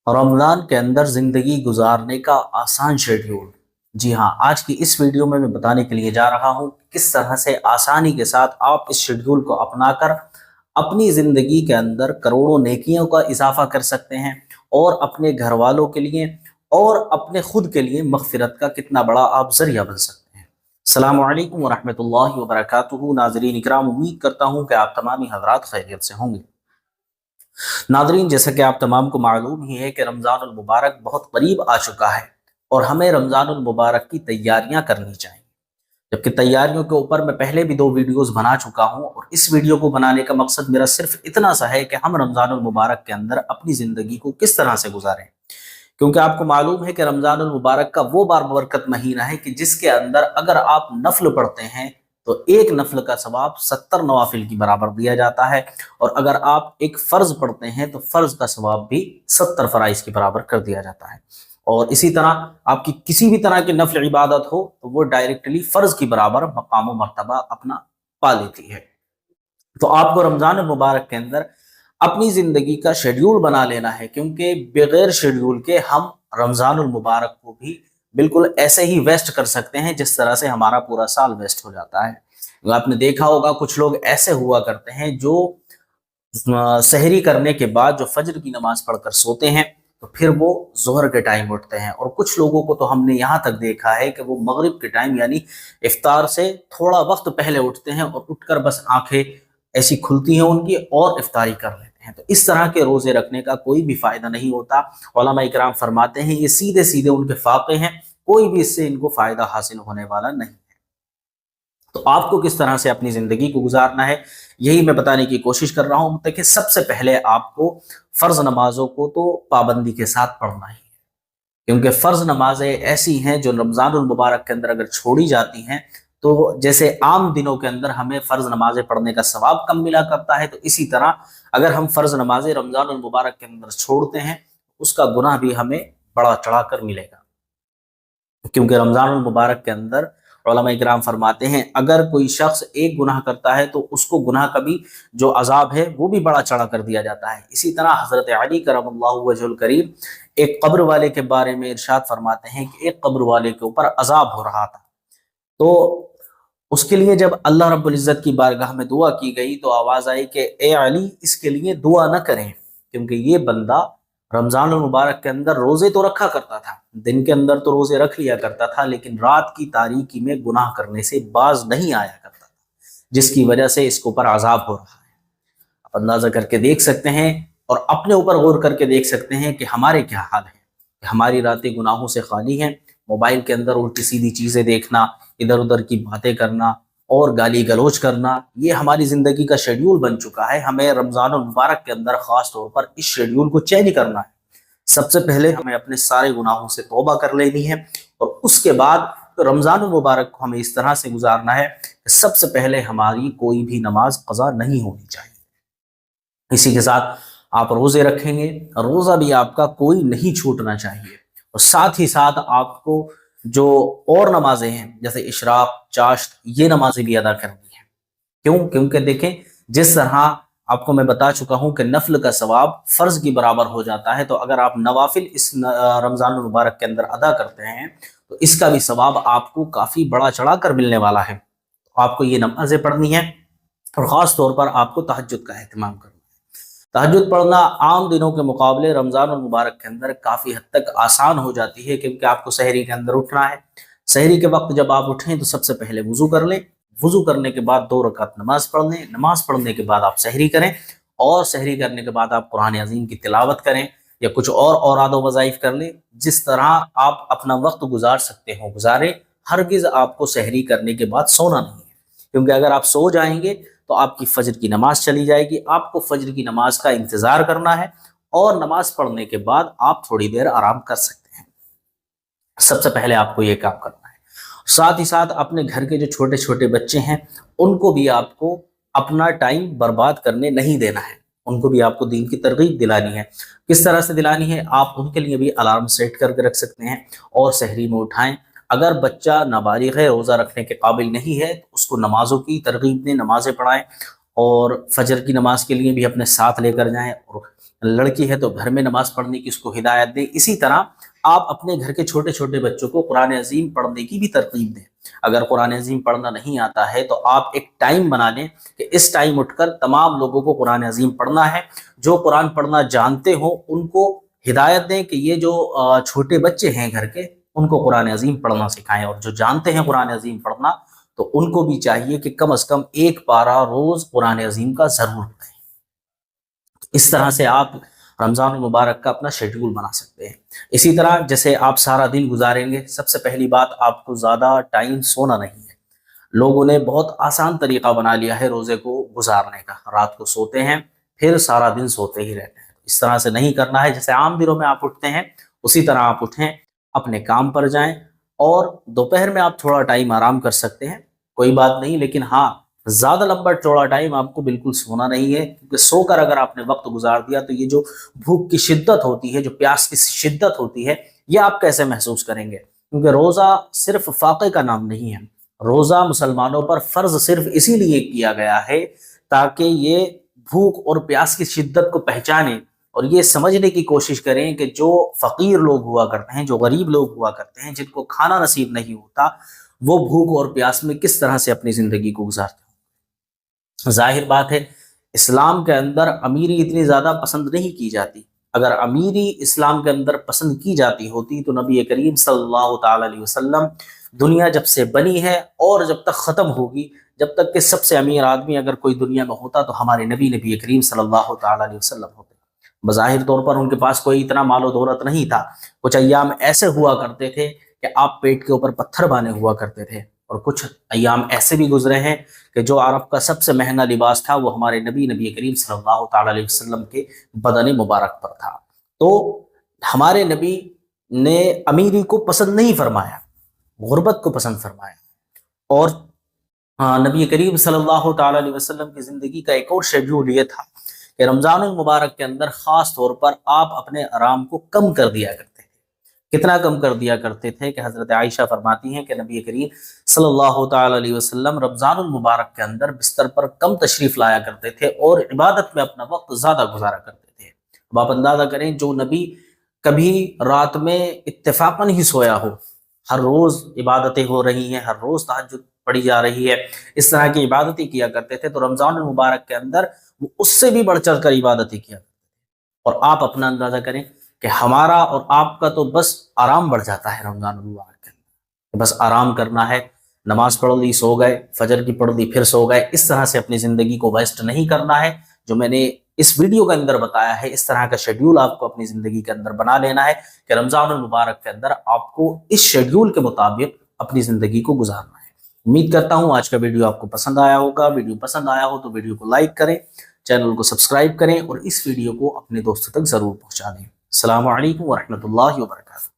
रमज़ान के अंदर ज़िंदगी गुजारने का आसान शेड्यूल। जी हाँ, आज की इस वीडियो में मैं बताने के लिए जा रहा हूँ कि किस तरह से आसानी के साथ आप इस शेड्यूल को अपनाकर अपनी ज़िंदगी के अंदर करोड़ों नेकियों का इजाफा कर सकते हैं और अपने घर वालों के लिए और अपने खुद के लिए मग़फ़िरत का कितना बड़ा आप ज़रिया बन सकते हैं। अस्सलामु अलैकुम वरहमतुल्लाहि वबरकातुहू। नाज़रीन इकराम, उम्मीद करता हूँ कि आप तमाम हज़रात खैरियत से होंगे। नादरीन, जैसा कि आप तमाम को मालूम ही है कि रमज़ानुल मुबारक बहुत करीब आ चुका है और हमें रमज़ानुल मुबारक की तैयारियां करनी चाहिए। जबकि तैयारियों के ऊपर मैं पहले भी 2 वीडियोस बना चुका हूं और इस वीडियो को बनाने का मकसद मेरा सिर्फ इतना सा है कि हम रमज़ानुल मुबारक के अंदर अपनी ज़िंदगी को किस तरह से गुजारें। क्योंकि आपको मालूम है कि रमज़ानुल मुबारक का वो बारबरकत महीना है कि जिसके अंदर अगर आप नफल पढ़ते हैं तो एक नफल का सवाब 70 नवाफिल की बराबर दिया जाता है, और अगर आप एक फ़र्ज पढ़ते हैं तो फ़र्ज का सवाब भी 70 फ़राइज़ की बराबर कर दिया जाता है। और इसी तरह आपकी किसी भी तरह की नफल इबादत हो तो वो डायरेक्टली फ़र्ज की बराबर मकाम व मर्तबा अपना पा लेती है। तो आपको रमज़ान मुबारक के अंदर अपनी ज़िंदगी का शेड्यूल बना लेना है, क्योंकि बगैर शेड्यूल के हम रमज़ानुल मुबारक को भी बिल्कुल ऐसे ही वेस्ट कर सकते हैं जिस तरह से हमारा पूरा साल वेस्ट हो जाता है। तो आपने देखा होगा कुछ लोग ऐसे हुआ करते हैं जो सहरी करने के बाद जो फजर की नमाज पढ़कर सोते हैं तो फिर वो जोहर के टाइम उठते हैं, और कुछ लोगों को तो हमने यहाँ तक देखा है कि वो मगरिब के टाइम यानी इफ्तार से थोड़ा वक्त पहले उठते हैं और उठकर बस आंखें ऐसी खुलती हैं उनकी और इफ्तारी कर लेते हैं। तो इस तरह के रोजे रखने का कोई भी फायदा नहीं होता। उलमा इकराम फरमाते हैं ये सीधे सीधे उनके फाके हैं, कोई भी इससे इनको फायदा हासिल होने वाला नहीं। तो आपको किस तरह से अपनी ज़िंदगी को गुजारना है यही मैं बताने की कोशिश कर रहा हूँ। देखिए, सबसे पहले आपको फ़र्ज़ नमाज़ों को तो पाबंदी के साथ पढ़ना ही है, क्योंकि फ़र्ज़ नमाज़ें ऐसी हैं जो रमज़ानुल मुबारक के अंदर अगर छोड़ी जाती हैं तो जैसे आम दिनों के अंदर हमें फ़र्ज़ नमाज़ें पढ़ने का सवाब कम मिला करता है, तो इसी तरह अगर हम फ़र्ज़ नमाज़ें रमज़ानुल मुबारक के अंदर छोड़ते हैं उसका गुनाह भी हमें बढ़ा चढ़ा कर मिलेगा। क्योंकि रमज़ानुल मुबारक के अंदर उलमा इकराम फरमाते हैं अगर कोई शख्स एक गुनाह करता है तो उसको गुनाह का भी जो अजाब है वो भी बड़ा चढ़ा कर दिया जाता है। इसी तरह हज़रत अली करमल्लाहु वजहुल करीम एक कब्र वाले के बारे में इरशाद फरमाते हैं कि एक कब्र वाले के ऊपर अजाब हो रहा था, तो उसके लिए जब अल्लाह रब्बुल इज़्ज़त की बारगाह में दुआ की गई तो आवाज़ आई कि ए अली, इसके लिए दुआ न करें, क्योंकि ये बंदा रमज़ान मुबारक के अंदर रोज़े तो रखा करता था, दिन के अंदर तो रोज़े रख लिया करता था, लेकिन रात की तारीकी में गुनाह करने से बाज नहीं आया करता था, जिसकी वजह से इसके ऊपर अजाब हो रहा है। आप अंदाज़ा करके देख सकते हैं और अपने ऊपर गौर करके देख सकते हैं कि हमारे क्या हाल है। हमारी रातें गुनाहों से खाली हैं। मोबाइल के अंदर उल्टी सीधी चीज़ें देखना, इधर उधर की बातें करना और गाली गलौज करना, ये हमारी ज़िंदगी का शेड्यूल बन चुका है। हमें रमज़ान मुबारक के अंदर ख़ास तौर पर इस शेड्यूल को चेंज करना है। सबसे पहले हमें अपने सारे गुनाहों से तौबा कर लेनी है और उसके बाद रमज़ान मुबारक को हमें इस तरह से गुजारना है कि सबसे पहले हमारी कोई भी नमाज क़ज़ा नहीं होनी चाहिए। इसी के साथ आप रोज़े रखेंगे, रोज़ा भी आपका कोई नहीं छूटना चाहिए, और साथ ही साथ आपको जो और नमाजें हैं जैसे इशराक, चाश्त, ये नमाजें भी अदा करनी है। क्यों? क्योंकि देखें, जिस तरह आपको मैं बता चुका हूं कि नफल का सवाब फर्ज की बराबर हो जाता है, तो अगर आप नवाफिल इस रमज़ान मुबारक के अंदर अदा करते हैं तो इसका भी सवाब आपको काफ़ी बड़ा चढ़ा कर मिलने वाला है। तो आपको ये नमाजें पढ़नी है और ख़ास तौर पर आपको तहज्जुद का अहतमाम करना है। तहज्जुद पढ़ना आम दिनों के मुकाबले रमज़ान मुबारक के अंदर काफ़ी हद तक आसान हो जाती है, क्योंकि आपको सहरी के अंदर उठना है। सहरी के वक्त जब आप उठें तो सबसे पहले वज़ू कर लें, वज़ू करने के बाद 2 रकात नमाज पढ़ लें, नमाज पढ़ने के बाद आप सहरी करें और सहरी करने के बाद आप कुरान अज़ीम की तिलावत करें या कुछ और औराद व वज़ाइफ कर लें। जिस तरह आप अपना वक्त गुजार सकते हो गुजारें। हरगिज़ आपको सहरी करने के बाद सोना नहीं है, क्योंकि अगर आप सो जाएंगे तो आपकी फजर की नमाज चली जाएगी। आपको फजर की नमाज का इंतज़ार करना है और नमाज पढ़ने के बाद आप थोड़ी देर आराम कर सकते हैं। सबसे पहले आपको ये काम करना है। साथ ही साथ अपने घर के जो छोटे छोटे बच्चे हैं उनको भी आपको अपना टाइम बर्बाद करने नहीं देना है, उनको भी आपको दीन की तरगीब दिलानी है। किस तरह से दिलानी है? आप उनके लिए भी अलार्म सेट करके रख सकते हैं और सहरी में उठाएं। अगर बच्चा नाबालिग है, रोज़ा रखने के काबिल नहीं है, तो उसको नमाज़ों की तरगीब दें, नमाज़ें पढ़ाएं और फजर की नमाज के लिए भी अपने साथ लेकर जाएं और لڑکی ہے تو گھر میں نماز پڑھنے کی اس کو ہدایت دیں۔ اسی طرح آپ اپنے گھر کے چھوٹے چھوٹے بچوں کو قرآن عظیم پڑھنے کی بھی ترغیب دیں۔ اگر قرآن عظیم پڑھنا نہیں آتا ہے تو آپ ایک ٹائم بنا لیں کہ اس ٹائم اٹھ کر تمام لوگوں کو قرآن عظیم پڑھنا ہے۔ جو قرآن پڑھنا جانتے ہوں ان کو ہدایت دیں کہ یہ جو چھوٹے بچے ہیں گھر کے، ان کو قرآن عظیم پڑھنا سکھائیں، اور جو جانتے ہیں قرآن عظیم پڑھنا تو ان کو بھی چاہیے کہ کم از کم ایک پارہ روز قرآن عظیم کا ضرور پڑھیں۔ اس طرح سے آپ رمضان المبارک کا اپنا شیڈول بنا سکتے ہیں۔ اسی طرح جیسے آپ سارا دن گزاریں گے، سب سے پہلی بات آپ کو زیادہ ٹائم سونا نہیں ہے۔ لوگوں نے بہت آسان طریقہ بنا لیا ہے روزے کو گزارنے کا، رات کو سوتے ہیں پھر سارا دن سوتے ہی رہتے ہیں۔ اس طرح سے نہیں کرنا ہے۔ جیسے عام دنوں میں آپ اٹھتے ہیں اسی طرح آپ اٹھیں، اپنے کام پر جائیں، اور دوپہر میں آپ تھوڑا ٹائم آرام کر سکتے ہیں، کوئی بات نہیں، لیکن ہاں زیادہ لمبا چوڑا ٹائم آپ کو بالکل سونا نہیں ہے، کیونکہ سو کر اگر آپ نے وقت گزار دیا تو یہ جو بھوک کی شدت ہوتی ہے، جو پیاس کی شدت ہوتی ہے، یہ آپ کیسے محسوس کریں گے؟ کیونکہ روزہ صرف فاقے کا نام نہیں ہے۔ روزہ مسلمانوں پر فرض صرف اسی لیے کیا گیا ہے تاکہ یہ بھوک اور پیاس کی شدت کو پہچانیں اور یہ سمجھنے کی کوشش کریں کہ جو فقیر لوگ ہوا کرتے ہیں، جو غریب لوگ ہوا کرتے ہیں، جن کو کھانا نصیب نہیں ہوتا، وہ بھوک اور پیاس میں کس طرح سے اپنی زندگی کو گزارتے ہیں۔ ظاہر بات ہے اسلام کے اندر امیری اتنی زیادہ پسند نہیں کی جاتی۔ اگر امیری اسلام کے اندر پسند کی جاتی ہوتی تو نبی کریم صلی اللہ تعالی علیہ وسلم دنیا جب سے بنی ہے اور جب تک ختم ہوگی، جب تک کہ سب سے امیر آدمی اگر کوئی دنیا میں ہوتا تو ہمارے نبی کریم صلی اللہ تعالی علیہ وسلم ہوتے۔ بظاہر طور پر ان کے پاس کوئی اتنا مال و دولت نہیں تھا، کچھ ایام ایسے ہوا کرتے تھے کہ آپ پیٹ کے اوپر پتھر باندھے ہوا کرتے تھے، اور کچھ ایام ایسے بھی گزرے ہیں کہ جو عرب کا سب سے مہنگا لباس تھا وہ ہمارے نبی کریم صلی اللہ تعالی علیہ وسلم کے بدن مبارک پر تھا۔ تو ہمارے نبی نے امیری کو پسند نہیں فرمایا، غربت کو پسند فرمایا۔ اور نبی کریم صلی اللہ تعالی علیہ وسلم کی زندگی کا ایک اور شیڈول یہ تھا کہ رمضان المبارک کے اندر خاص طور پر آپ اپنے آرام کو کم کر دیا کرتے تھے۔ کتنا کم کر دیا کرتے تھے کہ حضرت عائشہ فرماتی ہیں کہ نبی کریم صلی اللہ تعالی علیہ وسلم رمضان المبارک کے اندر بستر پر کم تشریف لایا کرتے تھے اور عبادت میں اپنا وقت زیادہ گزارا کرتے تھے۔ اب آپ اندازہ کریں جو نبی کبھی رات میں اتفاقاً ہی سویا ہو، ہر روز عبادتیں ہو رہی ہیں، ہر روز تہجد پڑھی جا رہی ہے، اس طرح کی عبادتیں کیا کرتے تھے، تو رمضان المبارک کے اندر وہ اس سے بھی بڑھ چڑھ کر عبادتیں کیا کرتے تھے۔ اور آپ اپنا اندازہ کریں کہ ہمارا اور آپ کا تو بس آرام بڑھ جاتا ہے رمضان المبارک کے اندر، بس آرام کرنا ہے، نماز پڑھ لی سو گئے، فجر کی پڑھ لی پھر سو گئے۔ اس طرح سے اپنی زندگی کو ویسٹ نہیں کرنا ہے۔ جو میں نے اس ویڈیو کے اندر بتایا ہے، اس طرح کا شیڈیول آپ کو اپنی زندگی کے اندر بنا لینا ہے کہ رمضان المبارک کے اندر آپ کو اس شیڈیول کے مطابق اپنی زندگی کو گزارنا ہے۔ امید کرتا ہوں آج کا ویڈیو آپ کو پسند آیا ہوگا۔ ویڈیو پسند آیا ہو تو ویڈیو کو لائک کریں، چینل کو سبسکرائب کریں اور اس ویڈیو کو اپنے دوستوں تک ضرور پہنچا دیں۔ السلام علیکم ورحمۃ اللہ وبرکاتہ۔